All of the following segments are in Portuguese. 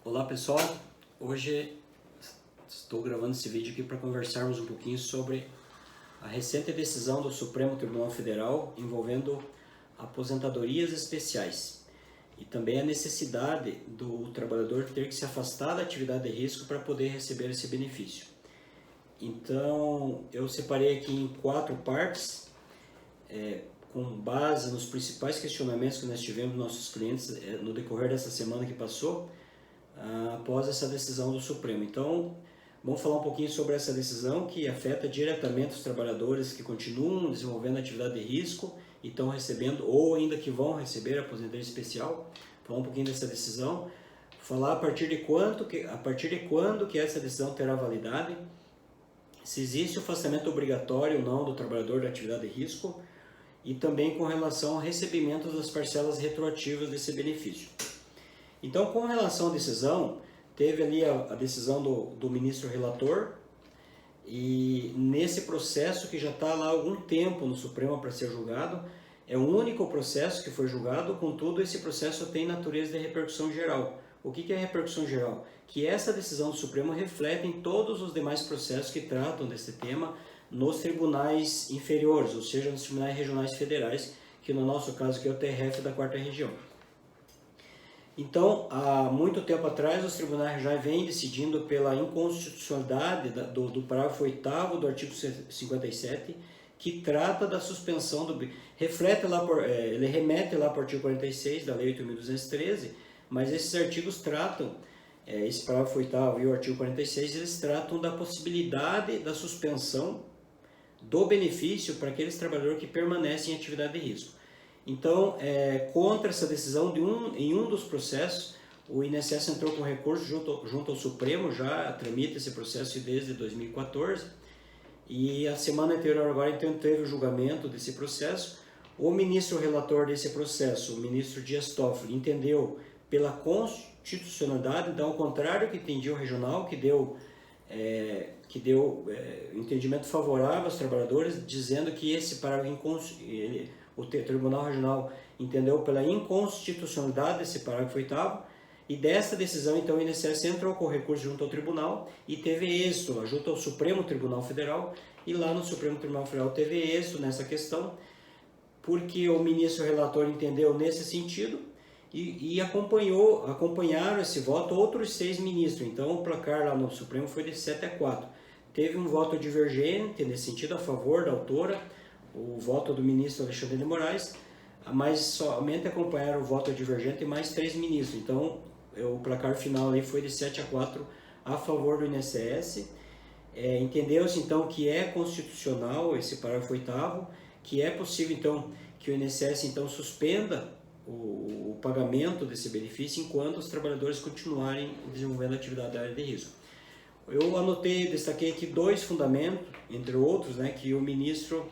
Olá pessoal, hoje estou gravando esse vídeo aqui para conversarmos um pouquinho sobre a recente decisão do Supremo Tribunal Federal envolvendo aposentadorias especiais e também a necessidade do trabalhador ter que se afastar da atividade de risco para poder receber esse benefício. Então eu separei aqui em 4 partes, com base nos principais questionamentos que nós tivemos dos nossos clientes no decorrer dessa semana que passou, após essa decisão do Supremo. Então, vamos falar um pouquinho sobre essa decisão que afeta diretamente os trabalhadores que continuam desenvolvendo atividade de risco e estão recebendo, ou ainda que vão receber a aposentadoria especial. Falar um pouquinho dessa decisão, falar a partir de quando que essa decisão terá validade, se existe o afastamento obrigatório ou não do trabalhador da atividade de risco, e também com relação ao recebimento das parcelas retroativas desse benefício. Então, com relação à decisão, teve ali a decisão do ministro relator, e nesse processo que já está lá há algum tempo no Supremo para ser julgado, é o único processo que foi julgado, contudo esse processo tem natureza de repercussão geral. O que é repercussão geral? Que essa decisão do Supremo reflete em todos os demais processos que tratam desse tema nos tribunais inferiores, ou seja, nos tribunais regionais federais, que no nosso caso aqui é o TRF da 4ª Região. Então, há muito tempo atrás, os tribunais já vêm decidindo pela inconstitucionalidade do parágrafo 8º do artigo 57, que trata da suspensão do... ele remete lá para o artigo 46 da Lei 8.213, mas esses artigos tratam, esse parágrafo 8º e o artigo 46, eles tratam da possibilidade da suspensão do benefício para aqueles trabalhadores que permanecem em atividade de risco. Então, contra essa decisão, em um dos processos, o INSS entrou com recurso junto ao Supremo, já tramita esse processo desde 2014, e a semana anterior agora então teve o julgamento desse processo. O ministro relator desse processo, o ministro Dias Toffoli, entendeu pela constitucionalidade, então ao contrário que entendia o regional, que deu entendimento favorável aos trabalhadores, dizendo que esse parágrafo o Tribunal Regional entendeu pela inconstitucionalidade desse parágrafo 8º, e dessa decisão, então, o INSS entrou com recurso junto ao Tribunal e teve êxito lá, junto ao Supremo Tribunal Federal, e lá no Supremo Tribunal Federal teve êxito nessa questão, porque o ministro relator entendeu nesse sentido e acompanharam esse voto outros 6 ministros. Então, o placar lá no Supremo foi de 7-4. Teve um voto divergente, nesse sentido, a favor da autora, o voto do ministro Alexandre de Moraes, mas somente acompanharam o voto divergente mais 3 ministros. Então, o placar final ali foi de 7-4 a favor do INSS. Entendeu-se então que é constitucional esse parágrafo 8º, que é possível então que o INSS então suspenda o pagamento desse benefício enquanto os trabalhadores continuarem desenvolvendo atividade da área de risco. Eu destaquei aqui 2 fundamentos, entre outros, que o ministro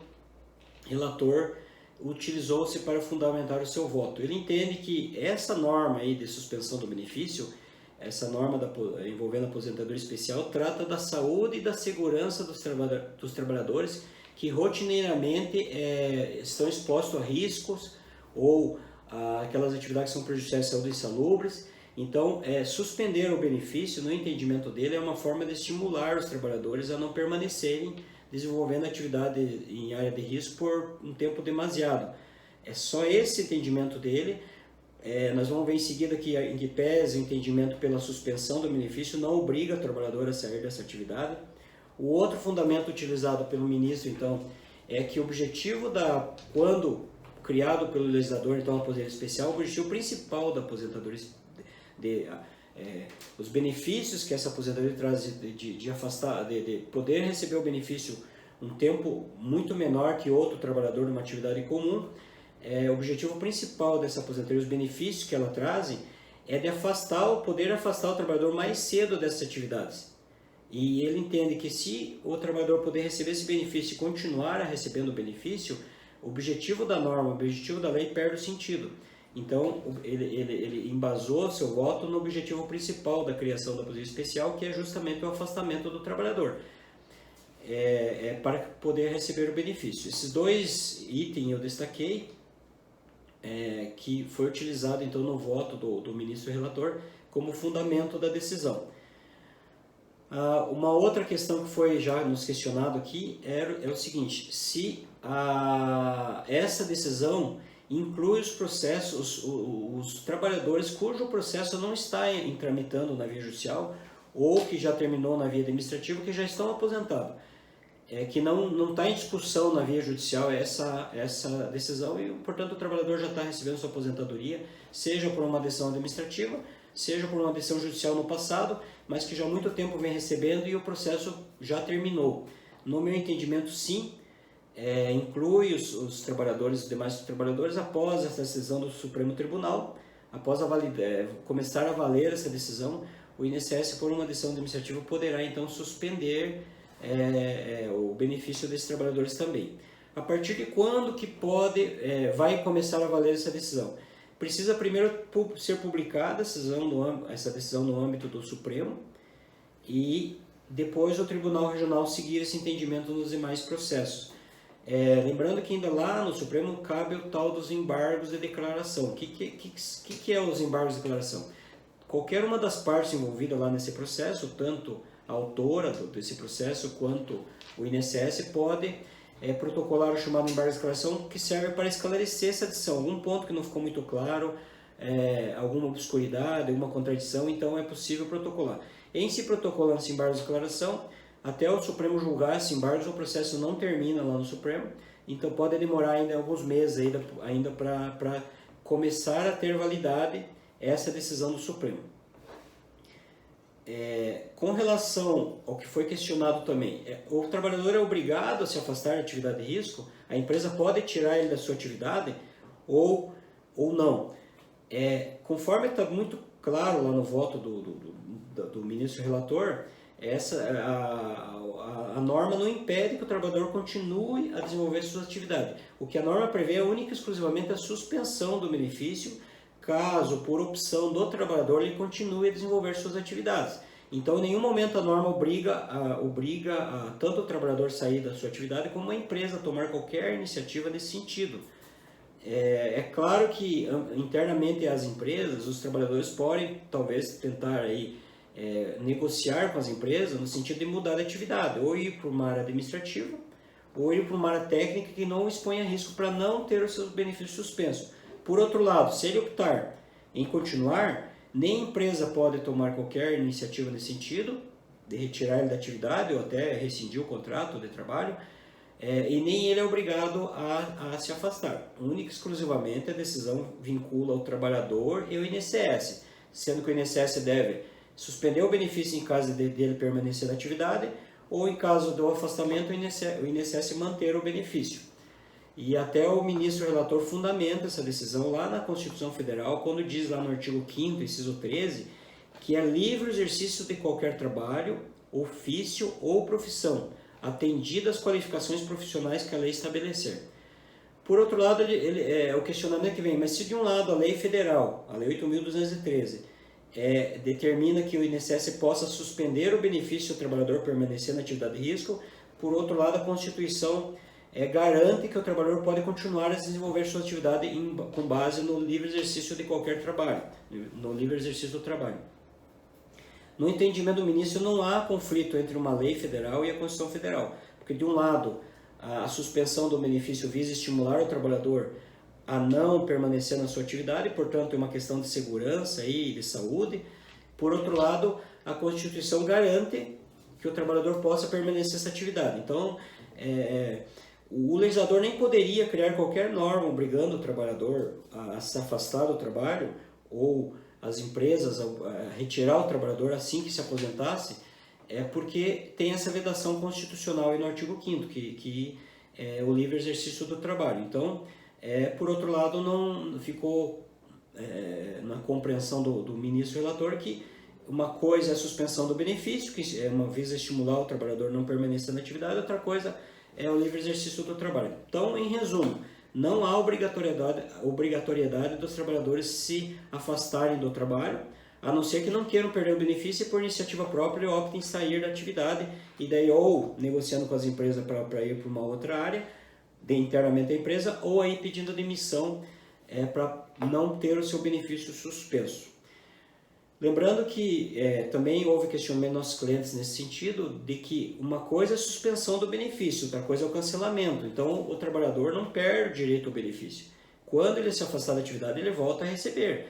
relator utilizou-se para fundamentar o seu voto. Ele entende que essa norma aí de suspensão do benefício, essa norma envolvendo a aposentadoria especial, trata da saúde e da segurança dos trabalhadores que rotineiramente estão expostos a riscos ou aquelas atividades que são prejudiciais à saúde e insalubres. Então, suspender o benefício, no entendimento dele, é uma forma de estimular os trabalhadores a não permanecerem desenvolvendo atividade em área de risco por um tempo demasiado. É só esse entendimento dele. Nós vamos ver em seguida que, em que pese o entendimento pela suspensão do benefício, não obriga o trabalhador a sair dessa atividade. O outro fundamento utilizado pelo ministro, então, é que o objetivo quando criado pelo legislador, então, a aposentadoria especial, o objetivo principal da aposentadoria, os benefícios que essa aposentadoria traz de poder receber o benefício um tempo muito menor que outro trabalhador numa atividade comum. O objetivo principal dessa aposentadoria, os benefícios que ela traz, é de poder afastar o trabalhador mais cedo dessas atividades. E ele entende que se o trabalhador poder receber esse benefício e continuar recebendo o benefício, o objetivo da norma, o objetivo da lei perde o sentido. Então, ele embasou seu voto no objetivo principal da criação da aposentadoria especial, que é justamente o afastamento do trabalhador, para poder receber o benefício. Esses 2 itens eu destaquei, que foi utilizado então no voto do ministro relator, como fundamento da decisão. Uma outra questão que foi já nos questionado aqui é o seguinte: se essa decisão inclui os processos, os trabalhadores cujo processo não está tramitando na via judicial ou que já terminou na via administrativa, que já estão aposentados. Que não está em discussão na via judicial essa decisão e, portanto, o trabalhador já está recebendo sua aposentadoria, seja por uma decisão administrativa, seja por uma decisão judicial no passado, mas que já há muito tempo vem recebendo e o processo já terminou. No meu entendimento, sim, inclui os trabalhadores, os demais trabalhadores, após essa decisão do Supremo Tribunal, após começar a valer essa decisão, o INSS, por uma decisão administrativa, poderá então suspender o benefício desses trabalhadores também. A partir de quando que vai começar a valer essa decisão? Precisa primeiro ser publicada essa decisão no âmbito do Supremo e depois o Tribunal Regional seguir esse entendimento nos demais processos. Lembrando que ainda lá no Supremo cabe o tal dos embargos de declaração. O que é os embargos de declaração? Qualquer uma das partes envolvidas lá nesse processo, tanto a autora desse processo quanto o INSS, pode protocolar o chamado embargo de declaração, que serve para esclarecer essa decisão. Algum ponto que não ficou muito claro, alguma obscuridade, alguma contradição, então é possível protocolar. Em se protocolando esse embargo de declaração, até o Supremo julgar esse embargo, o processo não termina lá no Supremo, então pode demorar ainda alguns meses ainda para começar a ter validade essa decisão do Supremo. Com relação ao que foi questionado também, o trabalhador é obrigado a se afastar da atividade de risco? A empresa pode tirar ele da sua atividade ou não? Conforme está muito claro lá no voto do ministro relator, a norma não impede que o trabalhador continue a desenvolver suas atividades. O que a norma prevê é única e exclusivamente a suspensão do benefício, caso, por opção do trabalhador, ele continue a desenvolver suas atividades. Então, em nenhum momento a norma obriga tanto o trabalhador a sair da sua atividade, como a empresa a tomar qualquer iniciativa nesse sentido. É claro que, internamente as empresas, os trabalhadores podem, talvez, tentar negociar com as empresas no sentido de mudar de atividade, ou ir para uma área administrativa, ou ir para uma área técnica que não exponha risco para não ter os seus benefícios suspensos. Por outro lado, se ele optar em continuar, nem a empresa pode tomar qualquer iniciativa nesse sentido, de retirar ele da atividade ou até rescindir o contrato de trabalho, e nem ele é obrigado a se afastar. Única e exclusivamente a decisão vincula o trabalhador e o INSS, sendo que o INSS deve suspender o benefício em caso dele permanecer na atividade, ou em caso do afastamento, o INSS manter o benefício. E até o ministro relator fundamenta essa decisão lá na Constituição Federal, quando diz lá no artigo 5º, inciso 13, que é livre o exercício de qualquer trabalho, ofício ou profissão, atendidas as qualificações profissionais que a lei estabelecer. Por outro lado, o questionamento que vem, mas se de um lado a lei federal, a lei 8.213, determina que o INSS possa suspender o benefício do trabalhador permanecer na atividade de risco, por outro lado, a Constituição garante que o trabalhador pode continuar a desenvolver sua atividade com base no livre exercício de qualquer trabalho, no livre exercício do trabalho. No entendimento do ministro, não há conflito entre uma lei federal e a Constituição Federal, porque de um lado, a suspensão do benefício visa estimular o trabalhador a não permanecer na sua atividade, portanto é uma questão de segurança e de saúde. Por outro lado, a Constituição garante que o trabalhador possa permanecer nessa atividade. Então, o legislador nem poderia criar qualquer norma obrigando o trabalhador a se afastar do trabalho ou as empresas a retirar o trabalhador assim que se aposentasse, porque tem essa vedação constitucional aí no artigo 5º, que é o livre exercício do trabalho. Então, por outro lado, não ficou na compreensão do ministro relator que uma coisa é a suspensão do benefício, que visa estimular o trabalhador a não permanecer na atividade, outra coisa é o livre exercício do trabalho. Então, em resumo, não há obrigatoriedade dos trabalhadores se afastarem do trabalho, a não ser que não queiram perder o benefício e por iniciativa própria optem em sair da atividade e daí ou negociando com as empresas para ir para uma outra área, internamente da empresa, ou aí pedindo demissão para não ter o seu benefício suspenso. Lembrando que também houve questionamento dos nossos clientes nesse sentido, de que uma coisa é a suspensão do benefício, outra coisa é o cancelamento. Então, o trabalhador não perde o direito ao benefício. Quando ele se afastar da atividade, ele volta a receber.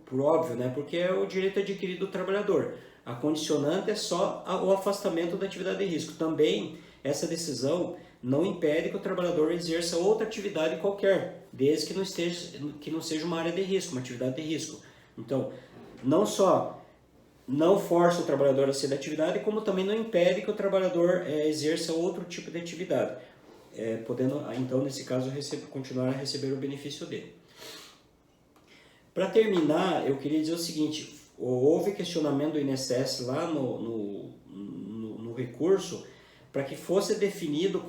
Por óbvio, né? Porque é o direito adquirido do trabalhador. A condicionante é só o afastamento da atividade de risco. Também, essa decisão não impede que o trabalhador exerça outra atividade qualquer, desde que não seja uma área de risco, uma atividade de risco. Então, não só não força o trabalhador a sair da atividade, como também não impede que o trabalhador exerça outro tipo de atividade, podendo, então, nesse caso, continuar a receber o benefício dele. Para terminar, eu queria dizer o seguinte: houve questionamento do INSS lá no recurso para que fosse definido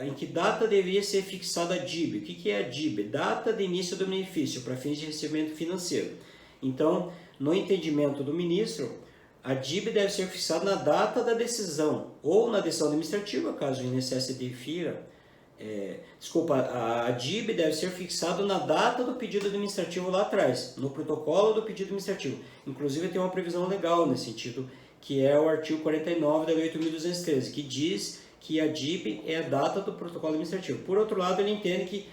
em que data deveria ser fixada a DIB. O que é a DIB? Data de início do benefício para fins de recebimento financeiro. Então, no entendimento do ministro, a DIB deve ser fixada na data da decisão, ou na decisão administrativa, caso o INSS defira. A DIB deve ser fixada na data do pedido administrativo lá atrás, no protocolo do pedido administrativo. Inclusive, tem uma previsão legal nesse sentido, que é o artigo 49 da Lei 8.213, que diz que a DIB é a data do protocolo administrativo. Por outro lado, ele entende que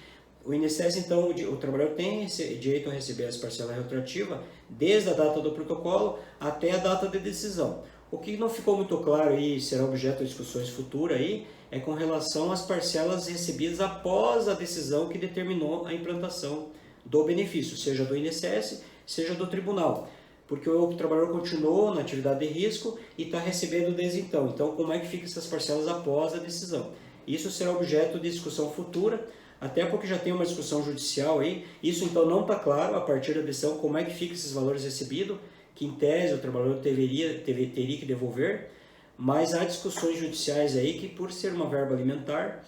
o INSS, então, o trabalhador tem direito a receber as parcelas retroativas desde a data do protocolo até a data de decisão. O que não ficou muito claro e será objeto de discussões futuras aí é com relação às parcelas recebidas após a decisão que determinou a implantação do benefício, seja do INSS, seja do tribunal. Porque o trabalhador continuou na atividade de risco e está recebendo desde então. Então, como é que ficam essas parcelas após a decisão? Isso será objeto de discussão futura, até porque já tem uma discussão judicial aí. Isso então não está claro a partir da decisão como é que ficam esses valores recebidos, que em tese o trabalhador teria que devolver, mas há discussões judiciais aí que, por ser uma verba alimentar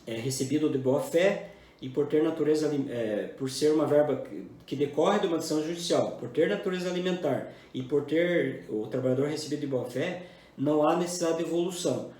recebida de boa fé e por ter natureza, por ser uma verba que decorre de uma decisão judicial, por ter natureza alimentar e por ter o trabalhador recebido de boa fé, não há necessidade de devolução.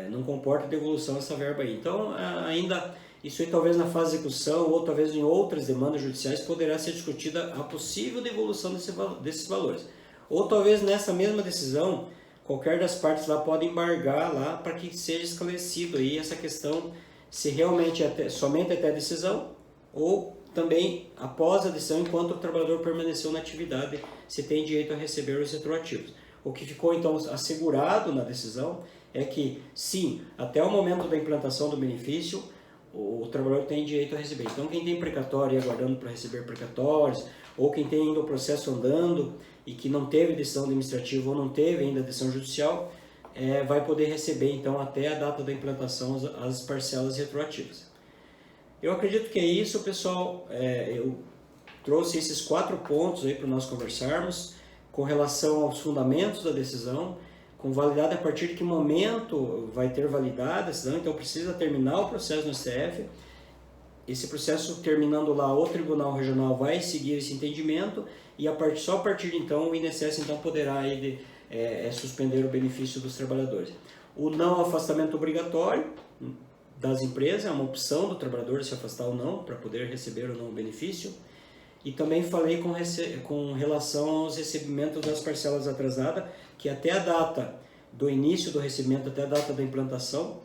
Não comporta devolução essa verba aí. Então, ainda, isso aí talvez na fase de execução ou talvez em outras demandas judiciais poderá ser discutida a possível devolução desses valores. Ou talvez nessa mesma decisão, qualquer das partes lá pode embargar lá para que seja esclarecido aí essa questão, se realmente somente até a decisão ou também após a decisão, enquanto o trabalhador permaneceu na atividade, se tem direito a receber os retroativos. O que ficou então assegurado na decisão é que, sim, até o momento da implantação do benefício, o trabalhador tem direito a receber. Então, quem tem precatório e aguardando para receber precatórios, ou quem tem ainda o processo andando e que não teve decisão administrativa ou não teve ainda decisão judicial, vai poder receber, então, até a data da implantação, as parcelas retroativas. Eu acredito que é isso, pessoal. Eu trouxe esses 4 pontos aí para nós conversarmos com relação aos fundamentos da decisão, com validade a partir de que momento vai ter validade a decisão. Então precisa terminar o processo no STF. Esse processo terminando lá, o Tribunal Regional vai seguir esse entendimento e só a partir de então o INSS então poderá aí suspender o benefício dos trabalhadores. O não afastamento obrigatório das empresas é uma opção do trabalhador se afastar ou não para poder receber ou não o benefício. E também falei com relação aos recebimentos das parcelas atrasadas, que até a data do início do recebimento, até a data da implantação,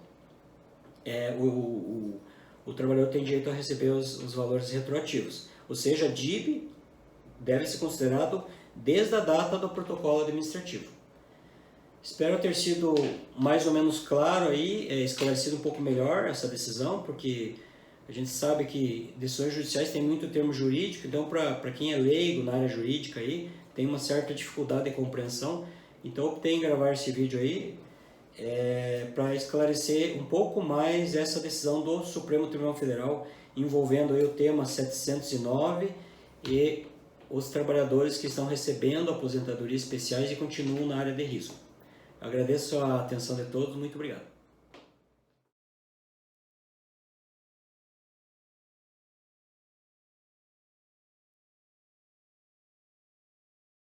o trabalhador tem direito a receber os valores retroativos. Ou seja, a DIB deve ser considerado desde a data do protocolo administrativo. Espero ter sido mais ou menos claro aí, esclarecido um pouco melhor essa decisão, porque a gente sabe que decisões judiciais têm muito termo jurídico, então para quem é leigo na área jurídica aí, tem uma certa dificuldade de compreensão. Então optei em gravar esse vídeo aí para esclarecer um pouco mais essa decisão do Supremo Tribunal Federal envolvendo aí o tema 709 e os trabalhadores que estão recebendo aposentadorias especiais e continuam na área de risco. Agradeço a atenção de todos, muito obrigado.